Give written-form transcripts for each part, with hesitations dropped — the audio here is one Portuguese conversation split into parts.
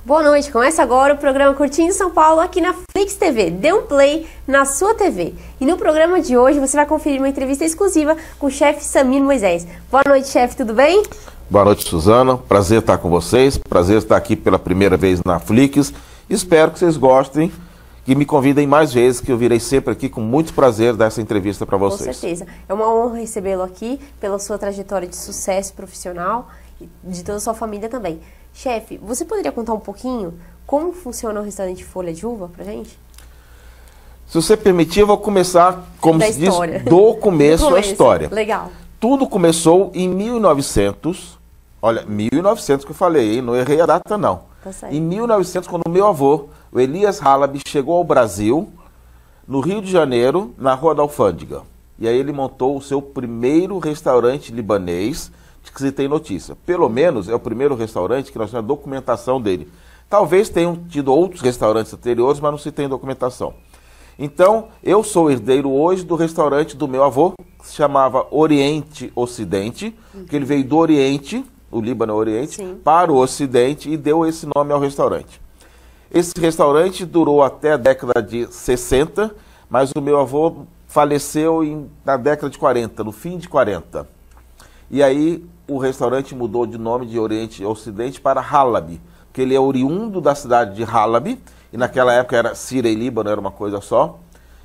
Boa noite, começa agora o programa Curtindo São Paulo aqui na Flix TV. Dê um play na sua TV. E no programa de hoje você vai conferir uma entrevista exclusiva com o chefe Samir Moisés. Boa noite, chefe, tudo bem? Boa noite, Suzana. Prazer estar com vocês. Prazer estar aqui pela primeira vez na Flix. Espero que vocês gostem e me convidem mais vezes, que eu virei sempre aqui com muito prazer dar essa entrevista para vocês. Com certeza. É uma honra recebê-lo aqui pela sua trajetória de sucesso profissional e de toda a sua família também. Chefe, você poderia contar um pouquinho como funciona o restaurante Folha de Uva pra gente? Se você permitir, eu vou começar, como se diz, do começo da história. Legal. Tudo começou em 1900, olha, 1900 que eu falei, hein? Não errei a data não. Tá certo. Em 1900, quando meu avô, o Elias Halaby, chegou ao Brasil, no Rio de Janeiro, na Rua da Alfândega. E aí ele montou o seu primeiro restaurante libanês, que se tem notícia. Pelo menos é o primeiro restaurante que nós temos a documentação dele. Talvez tenham tido outros restaurantes anteriores, mas não se tem documentação. Então, eu sou herdeiro hoje do restaurante do meu avô, que se chamava Oriente Ocidente, que ele veio do Oriente, o Líbano Oriente, Sim, para o Ocidente e deu esse nome ao restaurante. Esse restaurante durou até a década de 60, mas o meu avô faleceu na década de 40, no fim de 40. E aí o restaurante mudou de nome de Oriente Ocidente para Halaby, porque ele é oriundo da cidade de Halaby, e naquela época era Síria e Líbano, era uma coisa só,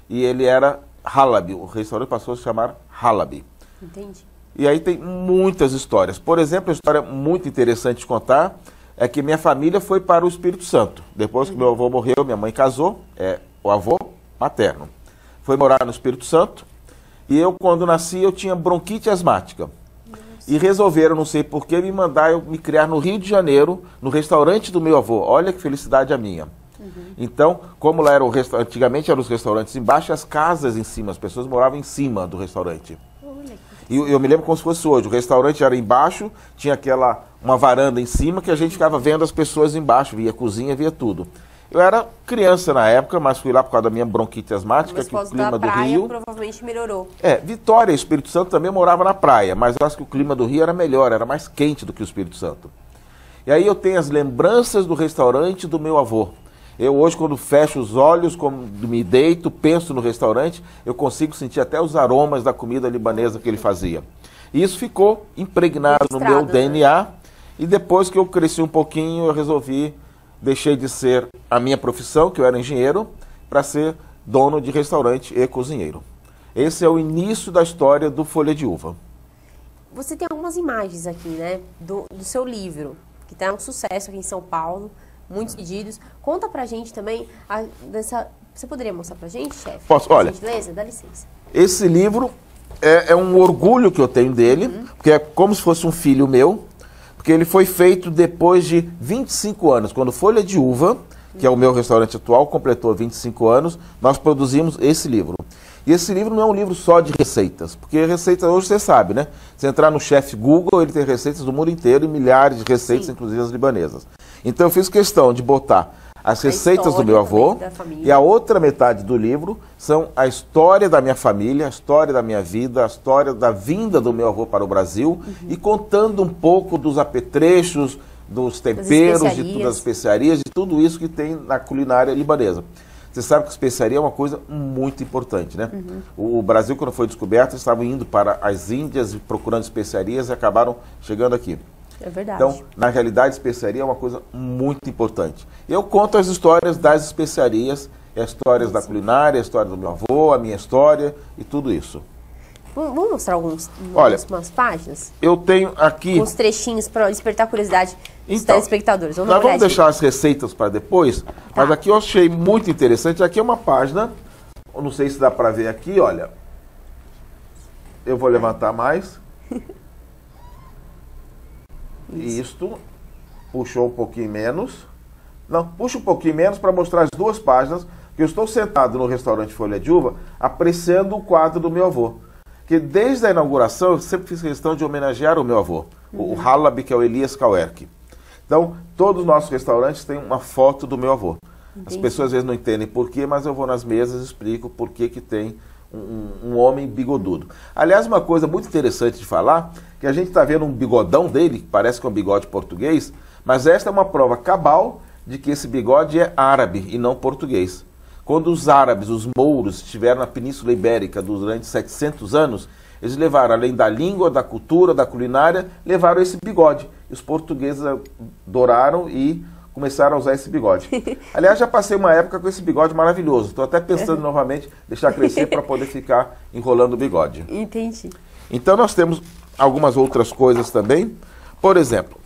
e ele era Halaby, o restaurante passou a se chamar Halaby. Entendi. E aí tem muitas histórias. Por exemplo, a história muito interessante de contar é que minha família foi para o Espírito Santo. Depois que meu avô morreu, minha mãe casou, o avô materno. Foi morar no Espírito Santo, e eu, quando nasci, eu tinha bronquite asmática. E resolveram, não sei porquê, me mandar eu me criar no Rio de Janeiro, no restaurante do meu avô. Olha que felicidade a minha. Então, como lá era antigamente eram os restaurantes embaixo e as casas em cima, as pessoas moravam em cima do restaurante. E eu me lembro como se fosse hoje, o restaurante era embaixo, tinha uma varanda em cima que a gente ficava vendo as pessoas embaixo, via cozinha, via tudo. Eu era criança na época, mas fui lá por causa da minha bronquite asmática, que o clima do Rio... provavelmente melhorou. Vitória e Espírito Santo também morava na praia, mas eu acho que o clima do Rio era melhor, era mais quente do que o Espírito Santo. E aí eu tenho as lembranças do restaurante do meu avô. Eu hoje, quando fecho os olhos, quando me deito, penso no restaurante, eu consigo sentir até os aromas da comida libanesa que ele fazia. E isso ficou impregnado no meu DNA, e depois que eu cresci um pouquinho, eu resolvi... Deixei de ser a minha profissão, que eu era engenheiro, para ser dono de restaurante e cozinheiro. Esse é o início da história do Folha de Uva. Você tem algumas imagens aqui, né, do seu livro, que está um sucesso aqui em São Paulo, muitos pedidos. Conta pra gente também, você poderia mostrar pra gente, chefe? Posso, olha. Gentileza? Dá licença. Esse livro é um orgulho que eu tenho dele, porque é como se fosse um filho meu, porque ele foi feito depois de 25 anos, quando Folha de Uva, que é o meu restaurante atual, completou 25 anos, nós produzimos esse livro. E esse livro não é um livro só de receitas, porque receitas hoje você sabe, né? Se entrar no Chef Google, ele tem receitas do mundo inteiro e milhares de receitas, sim, inclusive as libanesas. Então eu fiz questão de botar as receitas do meu avô, e a outra metade do livro são a história da minha família, a história da minha vida, a história da vinda do meu avô para o Brasil, e contando um pouco dos apetrechos, dos temperos, das especiarias, de tudo isso que tem na culinária libanesa. Você sabe que especiaria é uma coisa muito importante, né? O Brasil, quando foi descoberto, estavam indo para as Índias procurando especiarias e acabaram chegando aqui. É verdade. Então, na realidade, especiaria é uma coisa muito importante. Eu conto as histórias das especiarias, as histórias da culinária, a história do meu avô, a minha história e tudo isso. Vamos mostrar algumas páginas? Eu tenho aqui... Uns trechinhos para despertar a curiosidade dos telespectadores. Nós vamos deixar as receitas para depois, mas aqui eu achei muito interessante. Aqui é uma página, eu não sei se dá para ver aqui, olha. Eu vou levantar mais. Isto, puxou um pouquinho menos. Não, puxa um pouquinho menos para mostrar as duas páginas, que eu estou sentado no restaurante Folha de Uva, apreciando o quadro do meu avô. Que desde a inauguração eu sempre fiz questão de homenagear o meu avô, o Halaby, que é o Elias Kauerk. Então, todos os nossos restaurantes têm uma foto do meu avô. As pessoas às vezes não entendem por quê, mas eu vou nas mesas e explico por que tem um homem bigodudo. Aliás, uma coisa muito interessante de falar, que a gente está vendo um bigodão dele, que parece que é um bigode português, mas esta é uma prova cabal de que esse bigode é árabe e não português. Quando os árabes, os mouros, estiveram na Península Ibérica durante 700 anos, eles levaram, além da língua, da cultura, da culinária, levaram esse bigode. E os portugueses adoraram e começaram a usar esse bigode. Aliás, já passei uma época com esse bigode maravilhoso. Estou até pensando novamente deixar crescer para poder ficar enrolando o bigode. Entendi. Então nós temos algumas outras coisas também. Por exemplo,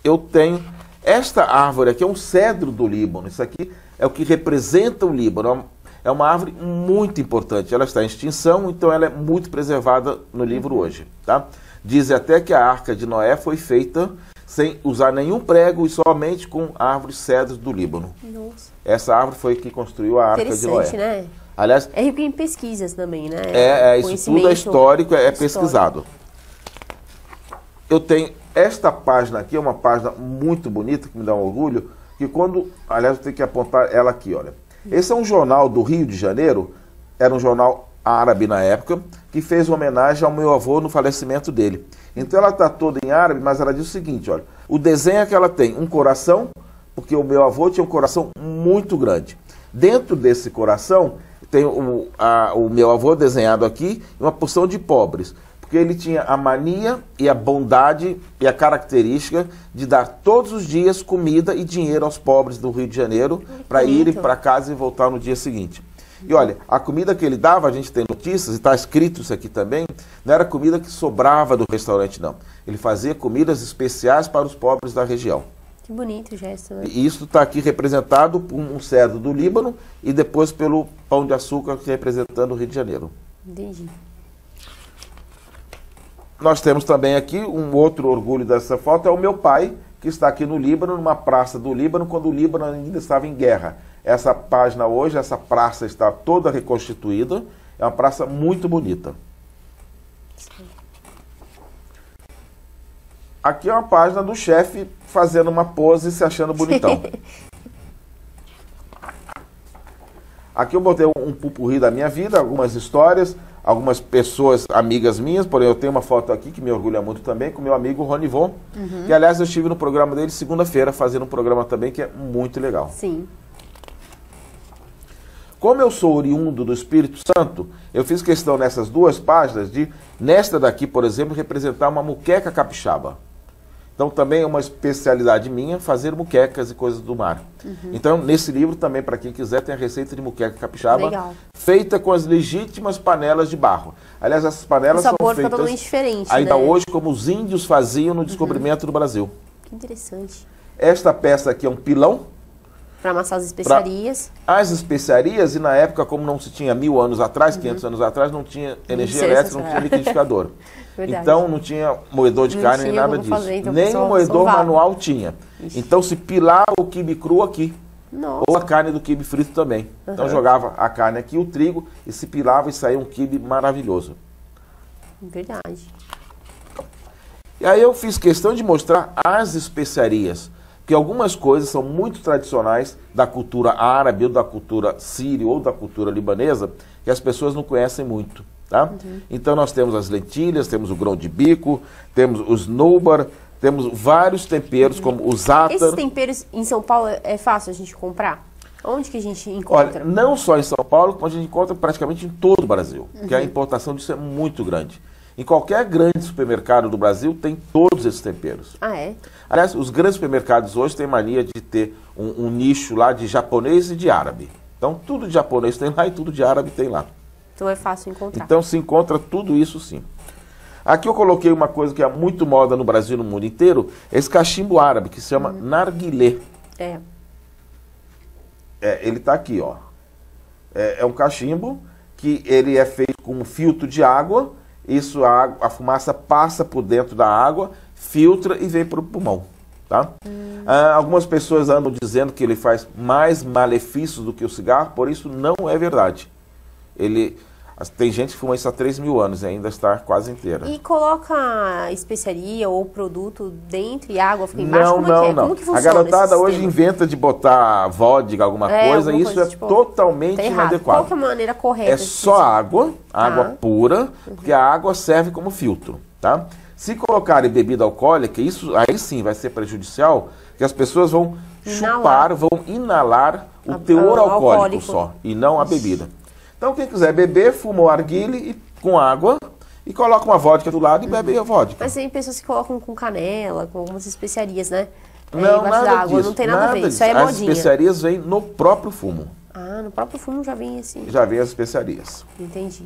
eu tenho esta árvore aqui, é um cedro do Líbano. Isso aqui é o que representa o Líbano. É uma árvore muito importante. Ela está em extinção, então ela é muito preservada no livro hoje. Tá? Dizem até que a Arca de Noé foi feita sem usar nenhum prego e somente com árvores cedros do Líbano. Nossa. Essa árvore foi que construiu a Arca de Noé. Interessante, né? Aliás, É rico em pesquisas também, né? isso tudo é histórico, é pesquisado. Eu tenho esta página aqui, é uma página muito bonita, que me dá um orgulho, que quando, aliás, eu tenho que apontar ela aqui, olha. Esse é um jornal do Rio de Janeiro, era um jornal árabe na época, que fez uma homenagem ao meu avô no falecimento dele. Então ela está toda em árabe, mas ela diz o seguinte, olha, o desenho é que ela tem um coração, porque o meu avô tinha um coração muito grande. Dentro desse coração tem o meu avô desenhado aqui, uma porção de pobres, porque ele tinha a mania e a bondade e a característica de dar todos os dias comida e dinheiro aos pobres do Rio de Janeiro para irem para casa e voltar no dia seguinte. E olha, a comida que ele dava, a gente tem notícias, e está escrito isso aqui também, não era comida que sobrava do restaurante, não. Ele fazia comidas especiais para os pobres da região. Que bonito o gesto, né? E isso está aqui representado por um cedro do Líbano e depois pelo Pão de Açúcar representando o Rio de Janeiro. Entendi. Nós temos também aqui um outro orgulho dessa foto, é o meu pai, que está aqui no Líbano, numa praça do Líbano, quando o Líbano ainda estava em guerra. Essa página hoje, essa praça está toda reconstituída, é uma praça muito bonita. Sim. Aqui é uma página do chefe fazendo uma pose e se achando bonitão. Aqui eu botei um pupurri da minha vida, algumas histórias, algumas pessoas, amigas minhas, porém eu tenho uma foto aqui que me orgulha muito também, com meu amigo Ronivon, que aliás eu estive no programa dele segunda-feira, fazendo um programa também que é muito legal. Sim. Como eu sou oriundo do Espírito Santo, eu fiz questão nessas duas páginas de, nesta daqui, por exemplo, representar uma muqueca capixaba. Então também é uma especialidade minha fazer muquecas e coisas do mar. Então nesse livro também, para quem quiser, tem a receita de muqueca capixaba. Legal. Feita com as legítimas panelas de barro. Aliás, essas panelas são sabor feitas fica totalmente diferente, ainda né? hoje como os índios faziam no descobrimento do Brasil. Que interessante. Esta peça aqui é um pilão. Para amassar as especiarias. As especiarias, e na época, como não se tinha 1000 anos atrás, 500 anos atrás, não tinha energia elétrica, não tinha liquidificador. Verdade. Então não tinha moedor de Não carne nem tinha nada como disso. fazer, então Nem só o moedor sovava. manual tinha. Ixi. Então se pilava o quibe cru aqui. Nossa. Ou a carne do quibe frito também. Então jogava a carne aqui, o trigo, e se pilava e saía um quibe maravilhoso. Verdade. E aí eu fiz questão de mostrar as especiarias, que algumas coisas são muito tradicionais da cultura árabe, ou da cultura síria, ou da cultura libanesa, que as pessoas não conhecem muito. Tá? Então nós temos as lentilhas, temos o grão de bico, temos os noubar, temos vários temperos, como o zátar. Esses temperos em São Paulo é fácil a gente comprar? Onde que a gente encontra? Olha, não só em São Paulo, como a gente encontra praticamente em todo o Brasil, porque a importação disso é muito grande. Em qualquer grande supermercado do Brasil tem todos esses temperos. Ah, é? Aliás, os grandes supermercados hoje têm mania de ter um nicho lá de japonês e de árabe. Então, tudo de japonês tem lá e tudo de árabe tem lá. Então é fácil encontrar. Então, se encontra tudo isso sim. Aqui eu coloquei uma coisa que é muito moda no Brasil e no mundo inteiro, esse cachimbo árabe, que se chama narguilé. É. Ele está aqui, ó. É um cachimbo que ele é feito com um filtro de água. Isso, a fumaça passa por dentro da água, filtra e vem para o pulmão. Tá? Algumas pessoas andam dizendo que ele faz mais malefícios do que o cigarro, por isso não é verdade. Tem gente que fuma isso há 3.000 anos e ainda está quase inteira. E coloca especiaria ou produto dentro e água fica embaixo? Não, não. Como que funciona a garotada esse hoje sistema? inventa de botar vodka, alguma coisa, e isso coisa, é tipo, totalmente tá errado. inadequado. Qual que é a maneira correta? É de só fazer? água Tá. pura, porque a água serve como filtro, tá? Se colocarem bebida alcoólica, isso aí sim vai ser prejudicial, que as pessoas vão chupar, vão inalar o teor alcoólico só, e não a bebida. Então quem quiser beber, fuma o arguile com água e coloca uma vodka do lado e bebe a vodka. Mas tem pessoas que colocam com canela, com algumas especiarias, né? Não, nada disso. Não tem nada a ver, isso aí é As modinha. especiarias vêm no próprio fumo. Ah, no próprio fumo já vem assim. Já vem as especiarias. Entendi.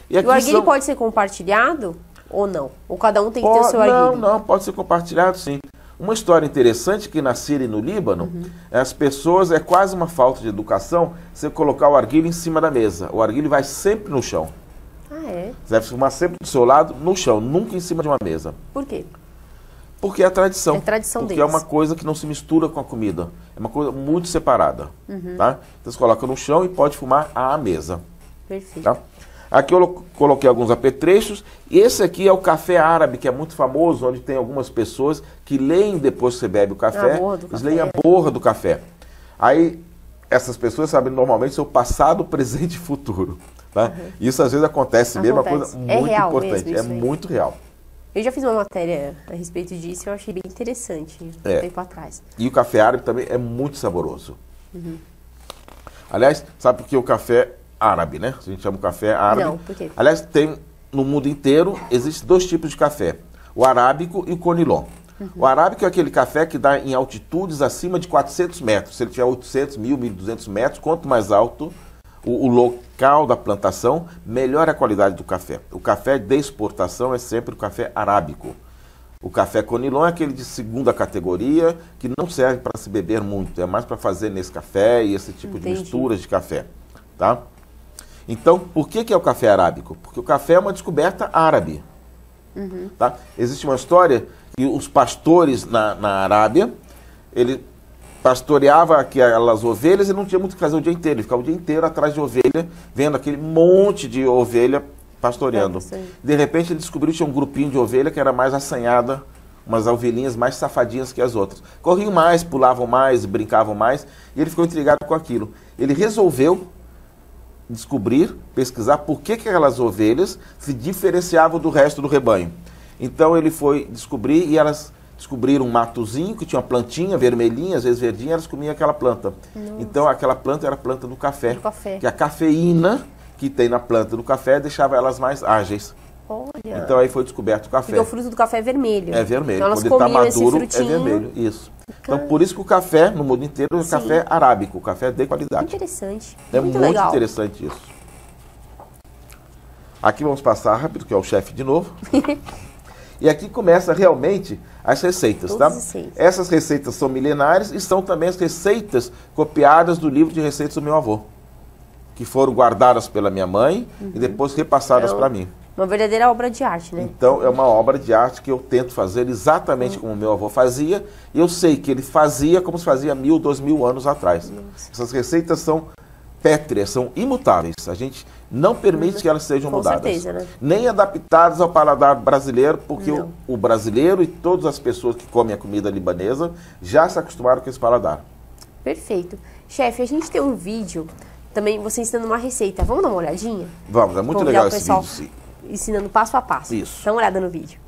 E o arguile pode ser compartilhado ou não? Ou cada um tem que ter o seu arguile? Não, pode ser compartilhado sim. Uma história interessante que na Síria e no Líbano, as pessoas, é quase uma falta de educação você colocar o arguile em cima da mesa. O arguile vai sempre no chão. Ah, é? Você deve fumar sempre do seu lado, no chão, nunca em cima de uma mesa. Por quê? Porque é a tradição. É a tradição porque deles. É uma coisa que não se mistura com a comida. É uma coisa muito separada. Tá? Então você coloca no chão e pode fumar à mesa. Perfeito. Tá? Aqui eu coloquei alguns apetrechos. E esse aqui é o café árabe, que é muito famoso, onde tem algumas pessoas que leem depois que você bebe o café. Eles leem a borra do café. Aí, essas pessoas sabem normalmente seu passado, presente e futuro. Tá? Isso às vezes acontece mesmo, é uma coisa muito importante. É muito real. Eu já fiz uma matéria a respeito disso e eu achei bem interessante um tempo atrás. E o café árabe também é muito saboroso. Aliás, sabe por que o café árabe, né? A gente chama o café árabe. Não, por quê? Aliás, tem no mundo inteiro, existem dois tipos de café. O arábico e o conilon. O arábico é aquele café que dá em altitudes acima de 400 metros. Se ele tiver 800, 1.000, 1.200 metros, quanto mais alto o local da plantação, melhor é a qualidade do café. O café de exportação é sempre o café arábico. O café conilon é aquele de segunda categoria, que não serve para se beber muito, é mais para fazer nesse café e esse tipo de misturas de café. Tá? Então, por que é o café arábico? Porque o café é uma descoberta árabe. Tá? Existe uma história que os pastores na Arábia, ele pastoreava aquelas ovelhas e não tinha muito o que fazer o dia inteiro. Ele ficava o dia inteiro atrás de ovelha, vendo aquele monte de ovelha pastoreando. De repente ele descobriu que tinha um grupinho de ovelha que era mais assanhada, umas ovelhinhas mais safadinhas que as outras. Corriam mais, pulavam mais, brincavam mais, e ele ficou intrigado com aquilo. Ele resolveu descobrir, pesquisar por que aquelas ovelhas se diferenciavam do resto do rebanho. Então ele foi descobrir e elas descobriram um matozinho que tinha uma plantinha vermelhinha, às vezes verdinha, elas comiam aquela planta. Então aquela planta era a planta do café. Que a cafeína que tem na planta do café deixava elas mais ágeis. Olha. Então aí foi descoberto o café. Porque o fruto do café é vermelho. É vermelho. Então, quando ele está maduro, é vermelho. Isso. Então por isso que o café, no mundo inteiro, é o café arábico, o café de qualidade. Interessante. É muito legal. Interessante isso. Aqui vamos passar rápido, que é o chefe de novo. E aqui começa realmente as receitas, tá? Essas receitas são milenares e são também as receitas copiadas do livro de receitas do meu avô, que foram guardadas pela minha mãe e depois repassadas para mim. Uma verdadeira obra de arte, né? Então é uma obra de arte que eu tento fazer exatamente como meu avô fazia, e eu sei que ele fazia como se fazia 1.000, 2.000 anos atrás. Essas receitas são pétreas, são imutáveis. A gente não permite que elas sejam mudadas. Com certeza, né? Nem adaptadas ao paladar brasileiro, porque o brasileiro e todas as pessoas que comem a comida libanesa já se acostumaram com esse paladar. Perfeito. Chefe, a gente tem um vídeo, também você ensinando uma receita. Vamos dar uma olhadinha? Vamos, é muito legal esse vídeo, sim. Ensinando passo a passo. Isso. Dá uma olhada no vídeo.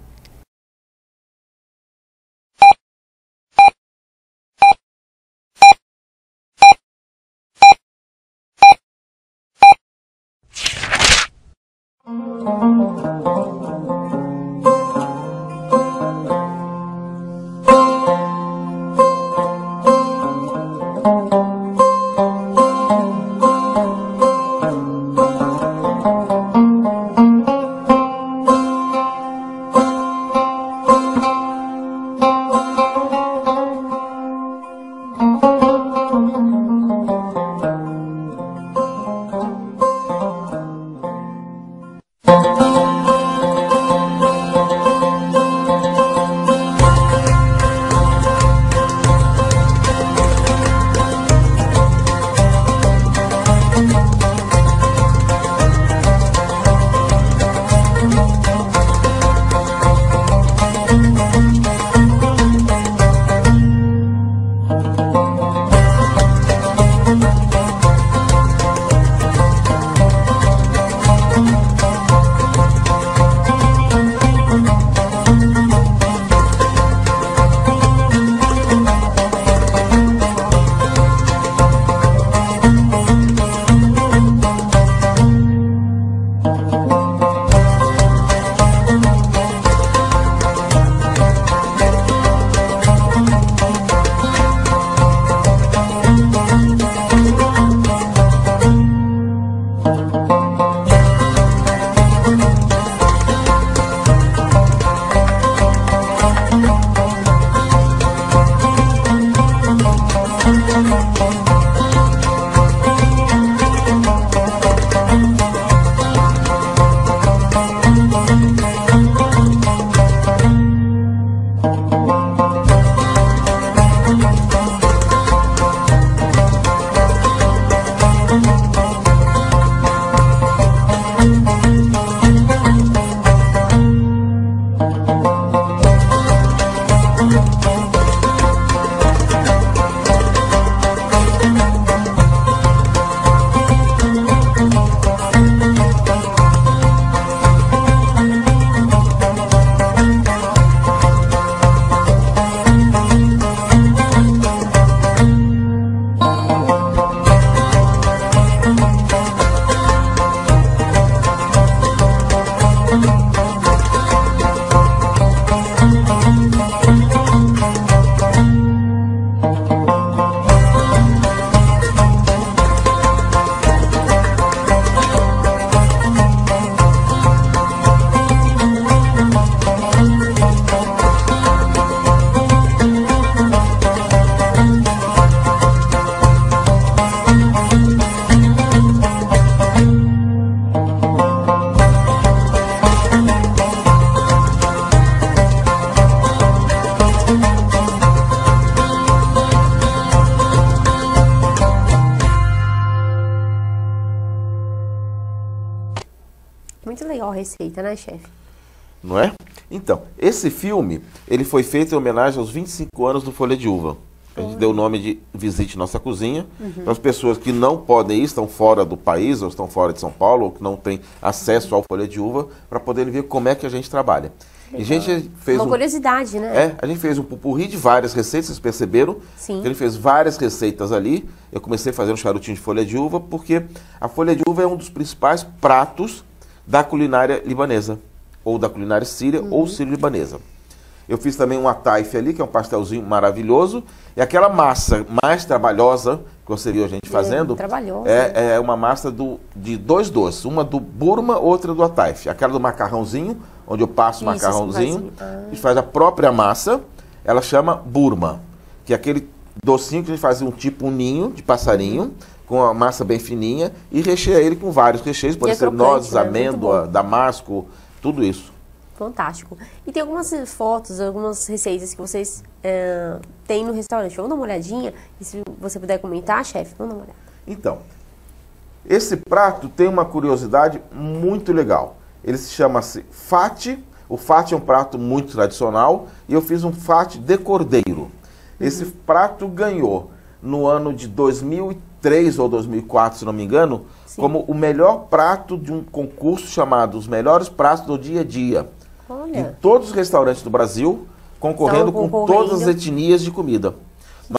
Muito legal a receita, né, chefe? Não é? Então, esse filme, ele foi feito em homenagem aos 25 anos do Folha de Uva. A gente deu o nome de Visite Nossa Cozinha. Para as pessoas que não podem ir, estão fora do país, ou estão fora de São Paulo, ou que não têm acesso ao Folha de Uva, para poderem ver como é que a gente trabalha. Legal. E a gente fez uma curiosidade, né? A gente fez um pupurri de várias receitas, vocês perceberam? Sim. Que ele fez várias receitas ali. Eu comecei a fazer um charutinho de folha de uva, porque a folha de uva é um dos principais pratos da culinária libanesa, ou da culinária síria, ou sírio-libanesa. Eu fiz também um ataif ali, que é um pastelzinho maravilhoso, e aquela massa mais trabalhosa, que você viu a gente fazendo, é uma massa de dois doces, uma do burma, outra do ataif. Aquela do macarrãozinho, onde eu passo o macarrãozinho, a gente faz a própria massa, ela chama burma, que é aquele docinho que a gente faz um tipo um ninho de passarinho, com a massa bem fininha, e recheia ele com vários recheios, pode ser nozes, amêndoa, damasco, tudo isso. Fantástico. E tem algumas fotos, algumas receitas que vocês têm no restaurante. Vamos dar uma olhadinha? E se você puder comentar, chefe, vamos dar uma olhada. Então, esse prato tem uma curiosidade muito legal. Ele se chama-se fati. O fati é um prato muito tradicional e eu fiz um fati de cordeiro. Esse prato ganhou no ano de 2003 ou 2004, se não me engano, como o melhor prato de um concurso chamado Os Melhores Pratos do Dia a Dia. Olha. Em todos os restaurantes do Brasil, concorrendo com todas as etnias de comida.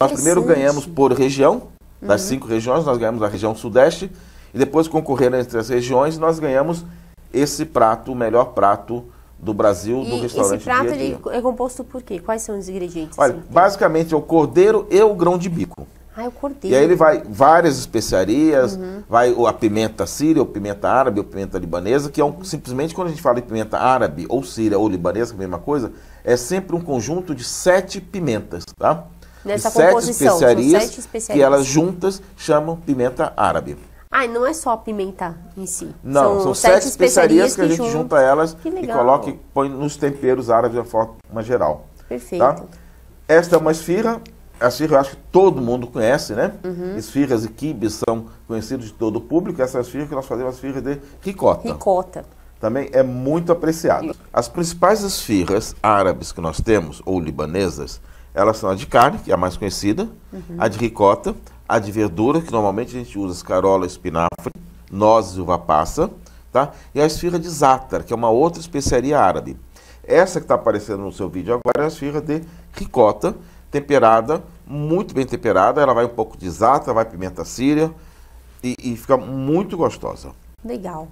Nós primeiro ganhamos por região, das 5 regiões, nós ganhamos a região sudeste, e depois concorrendo entre as regiões, nós ganhamos esse prato, o melhor prato do Brasil, do restaurante dia a dia. Esse prato é composto por quê? Quais são os ingredientes? Olha, basicamente é o cordeiro e o grão de bico. Ah, é o cordeiro. E aí ele vai várias especiarias, vai a pimenta síria, ou pimenta árabe, ou pimenta libanesa, que é simplesmente quando a gente fala de pimenta árabe, ou síria, ou libanesa, que é a mesma coisa, é sempre um conjunto de 7 pimentas, tá? Nessa de 7 composição, especiarias, 7 especiarias que elas juntas chamam pimenta árabe. Ah, e não é só a pimenta em si. Não, são 7 especiarias que a gente junta elas e legal. coloca e põe nos temperos árabes de forma geral. Perfeito. Tá? Esta é uma esfirra. A esfirra eu acho que todo mundo conhece, né? Esfirras e quibes são conhecidos de todo o público. Essa esfirra que nós fazemos, a esfirra de ricota. Ricota. Também é muito apreciada. As principais esfirras árabes que nós temos, ou libanesas, elas são a de carne, que é a mais conhecida, a de ricota, a de verdura, que normalmente a gente usa escarola, espinafre, nozes e uva passa, tá? E a esfirra de zátar, que é uma outra especiaria árabe. Essa que está aparecendo no seu vídeo agora é a esfirra de ricota, temperada, muito bem temperada. Ela vai um pouco de zátar, vai pimenta síria e fica muito gostosa. Legal.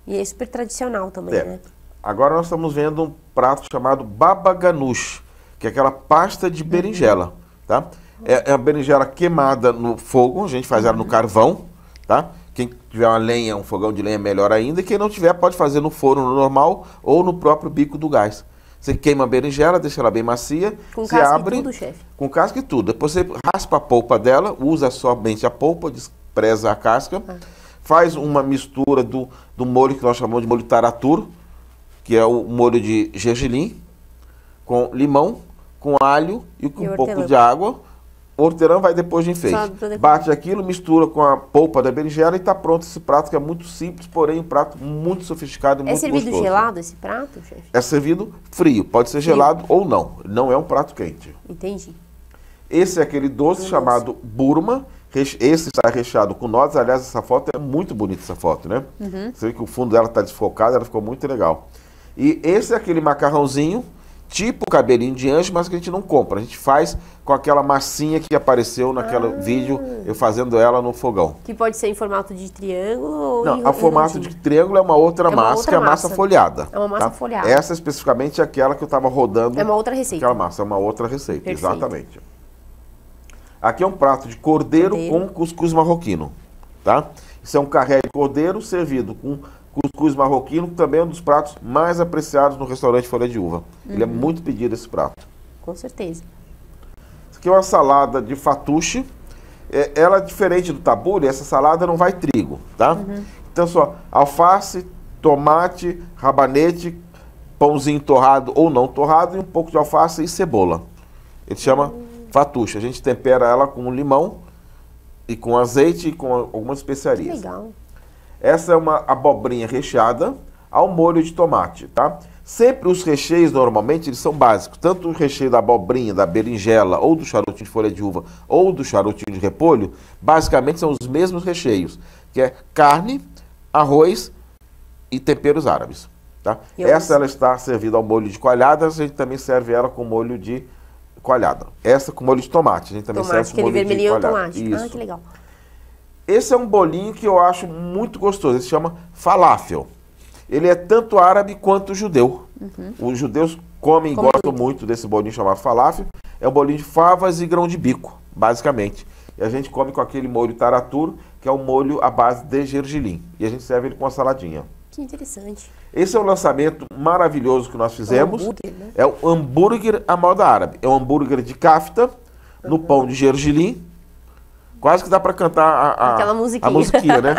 E é super tradicional também, né? Agora nós estamos vendo um prato chamado baba ganoush, que é aquela pasta de berinjela, tá? É a berinjela queimada no fogo, a gente faz ela no carvão, tá? Quem tiver uma lenha, um fogão de lenha, melhor ainda. E quem não tiver, pode fazer no forno normal ou no próprio bico do gás. Você queima a berinjela, deixa ela bem macia. Com você casca abre, e tudo, chefe? Com casca e tudo. Depois você raspa a polpa dela, usa somente a polpa, despreza a casca. Faz uma mistura do molho que nós chamamos de molho taratur, que é o molho de gergelim. com limão, com alho e com um pouco hortelã. de água. O hortelã vai depois de enfeite. Bate aquilo, mistura com a polpa da berinjela e está pronto esse prato, que é muito simples, porém um prato muito sofisticado e muito gostoso. É servido gelado esse prato, chefe? É servido frio, pode ser gelado ou não. Não é um prato quente. Entendi. Esse é aquele doce chamado burma. Esse está recheado com nozes. Aliás, essa foto é muito bonita, essa foto, né? Você vê que o fundo dela está desfocado, ela ficou muito legal. E esse é aquele macarrãozinho, tipo cabelinho de anjo, mas que a gente não compra. A gente faz com aquela massinha que apareceu naquele vídeo, eu fazendo ela no fogão. Que pode ser em formato de triângulo ou Não, em a formato de triângulo é uma outra massa, que é a massa folhada. É uma massa tá? folhada. Essa especificamente é aquela que eu estava rodando. É uma outra receita. Aquela massa, é uma outra receita, Perfeito. exatamente. Aqui é um prato de cordeiro com cuscuz marroquino, tá? Isso é um carré de cordeiro servido com cuscuz marroquino, que também é um dos pratos mais apreciados no restaurante Folha de Uva. Ele é muito pedido, esse prato. Com certeza. Isso aqui é uma salada de fatuche. Ela é diferente do tabule, essa salada não vai trigo, tá? Então só alface, tomate, rabanete, pãozinho torrado ou não torrado e um pouco de alface e cebola. Ele chama fatuche. A gente tempera ela com limão e com azeite e com algumas especiarias. Que legal. Essa é uma abobrinha recheada ao molho de tomate, tá? Sempre os recheios, normalmente, eles são básicos. Tanto o recheio da abobrinha, da berinjela, ou do charutinho de folha de uva, ou do charutinho de repolho, basicamente são os mesmos recheios, que é carne, arroz e temperos árabes, tá? Essa ela está servida ao molho de coalhadas, a gente também serve ela com molho de coalhada. Essa com molho de tomate, a gente também serve com molho de vermelhinho coalhada. Tomate. Isso. Ah, que legal. Esse é um bolinho que eu acho muito gostoso, ele se chama falafel. Ele é tanto árabe quanto judeu. Os judeus comem e gostam muito desse bolinho chamado falafel. É um bolinho de favas e grão de bico, basicamente. E a gente come com aquele molho taratur, que é um molho à base de gergelim. E a gente serve ele com uma saladinha. Que interessante. Esse é um lançamento maravilhoso que nós fizemos. Hambúrguer, né? É o hambúrguer à moda árabe. É um hambúrguer de kafta, no pão de gergelim. Quase que dá para cantar aquela musiquinha, né?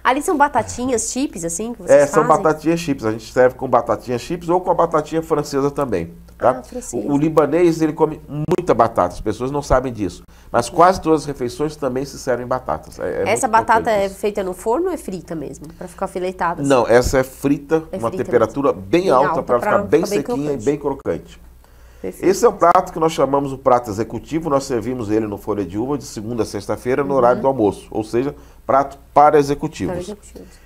Ali são batatinhas chips, assim, que vocês são fazem? batatinhas chips. A gente serve com batatinha chips ou com a batatinha francesa também. Tá? O libanês, ele come muita batata. As pessoas não sabem disso. Mas quase todas as refeições também se servem batatas. Essa batata é feita no forno ou é frita mesmo? Para ficar filetada? Assim? Não, essa é frita, uma temperatura bem alta para ela ficar bem sequinha e bem crocante. Perfeito. Esse é um prato que nós chamamos o prato executivo. Nós servimos ele no Folha de Uva de segunda a sexta-feira no horário do almoço. Ou seja, prato para executivos.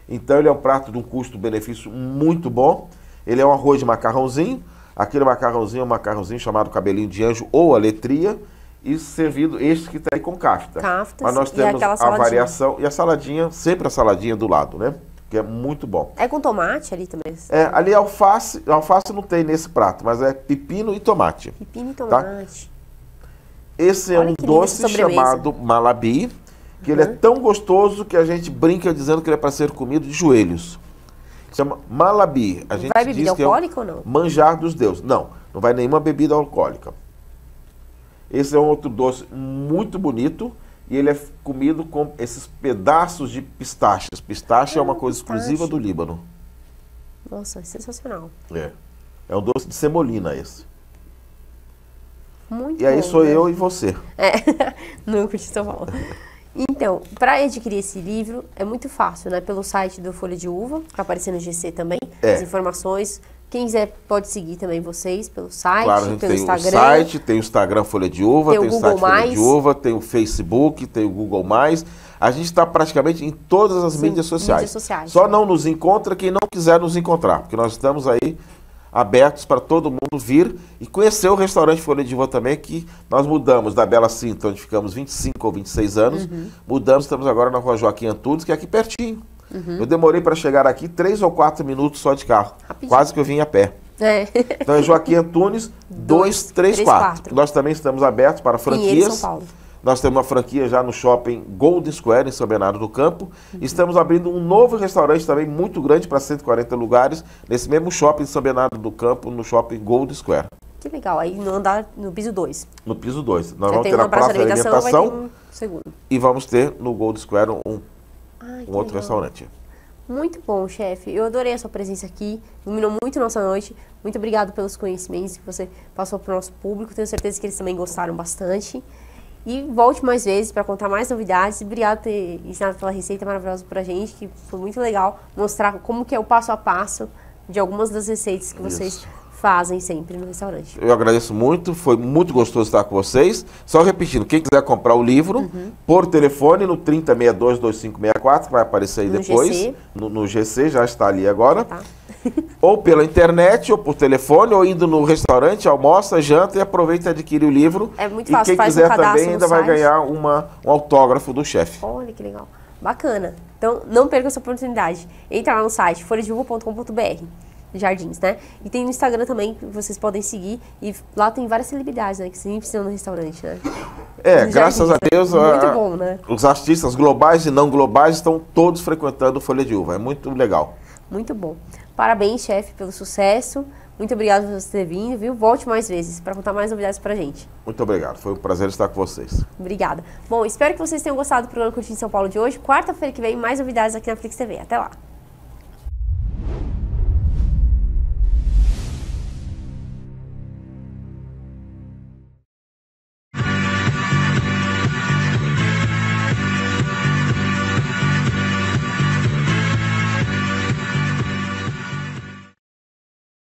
Então ele é um prato de um custo-benefício muito bom. Ele é um arroz de macarrãozinho. Aquele macarrãozinho é um macarrãozinho chamado cabelinho de anjo ou aletria. E servido este que está aí com kafta. Mas nós temos a variação e a saladinha, sempre a saladinha do lado, né? Que é muito bom. É com tomate ali também? Ali é alface. Alface não tem nesse prato, mas é pepino e tomate. Pepino e tomate. Tá? Esse é um doce chamado malabi, que ele é tão gostoso que a gente brinca dizendo que ele é para ser comido de joelhos. Chama malabi. A gente vai bebida alcoólica ou não? Manjar dos deuses. Não vai nenhuma bebida alcoólica. Esse é um outro doce muito bonito. E ele é comido com esses pedaços de pistaches. Pistache é uma coisa exclusiva do Líbano. Nossa, é sensacional. É um doce de semolina esse. Muito e aí bom, sou né? eu e você. Não curti São Paulo. Então, para adquirir esse livro é muito fácil, né? Pelo site do Folha de Uva, que aparece no GC também, as informações. Quem quiser pode seguir também vocês pelo site, claro, a gente pelo tem Instagram. O site, tem o Instagram Folha de Uva, tem o site Folha de Uva, tem o Facebook, tem o Google+. A gente está praticamente em todas as mídias sociais. Só não nos encontra quem não quiser nos encontrar, porque nós estamos aí abertos para todo mundo vir e conhecer o restaurante Folha de Uva também, que nós mudamos da Bela Cinta, onde ficamos 25 ou 26 anos, mudamos, estamos agora na Rua Joaquim Antunes, que é aqui pertinho. Eu demorei para chegar aqui 3 ou 4 minutos só de carro. Rapidinho. Quase que eu vim a pé. Então é Joaquim Antunes 234. Nós também estamos abertos para franquias. São Paulo. Nós temos uma franquia já no shopping Golden Square, em São Bernardo do Campo. Estamos abrindo um novo restaurante também muito grande, para 140 lugares, nesse mesmo shopping de São Bernardo do Campo, no shopping Golden Square. Que legal. Aí no andar, no piso 2. No piso 2. Nós vamos ter a praça de alimentação vai ter um segundo. E vamos ter no Golden Square um outro restaurante. Muito bom, chefe. Eu adorei a sua presença aqui. Iluminou muito nossa noite. Muito obrigado pelos conhecimentos que você passou para o nosso público. Tenho certeza que eles também gostaram bastante. E volte mais vezes para contar mais novidades. Obrigado por ter ensinado aquela receita maravilhosa para a gente, que foi muito legal mostrar como que é o passo a passo de algumas das receitas que vocês fazem sempre no restaurante. Eu agradeço muito, foi muito gostoso estar com vocês. Só repetindo, quem quiser comprar o livro, por telefone no 3062-2564, que vai aparecer aí No depois. GC. No GC, já está ali agora. Tá. Ou pela internet, ou por telefone, ou indo no restaurante, almoça, janta e aproveita e adquire o livro. É muito fácil, e quem faz quiser um cadastro também no ainda vai site. ganhar um autógrafo do chefe. Olha que legal. Bacana. Então, não perca essa oportunidade. Entra lá no site folhadejuva.com.br, Jardins, né? E tem no Instagram também, que vocês podem seguir. E lá tem várias celebridades, né? Que sempre precisam no restaurante, né? É, Nos graças Jardins, a Deus, né? Muito bom, né? os artistas globais e não globais estão todos frequentando o Folha de Uva. É muito legal. Muito bom. Parabéns, chefe, pelo sucesso. Muito obrigado por você ter vindo, viu? Volte mais vezes para contar mais novidades pra gente. Muito obrigado. Foi um prazer estar com vocês. Obrigada. Bom, espero que vocês tenham gostado do programa Curtindo São Paulo de hoje. Quarta-feira que vem, mais novidades aqui na Flix TV. Até lá.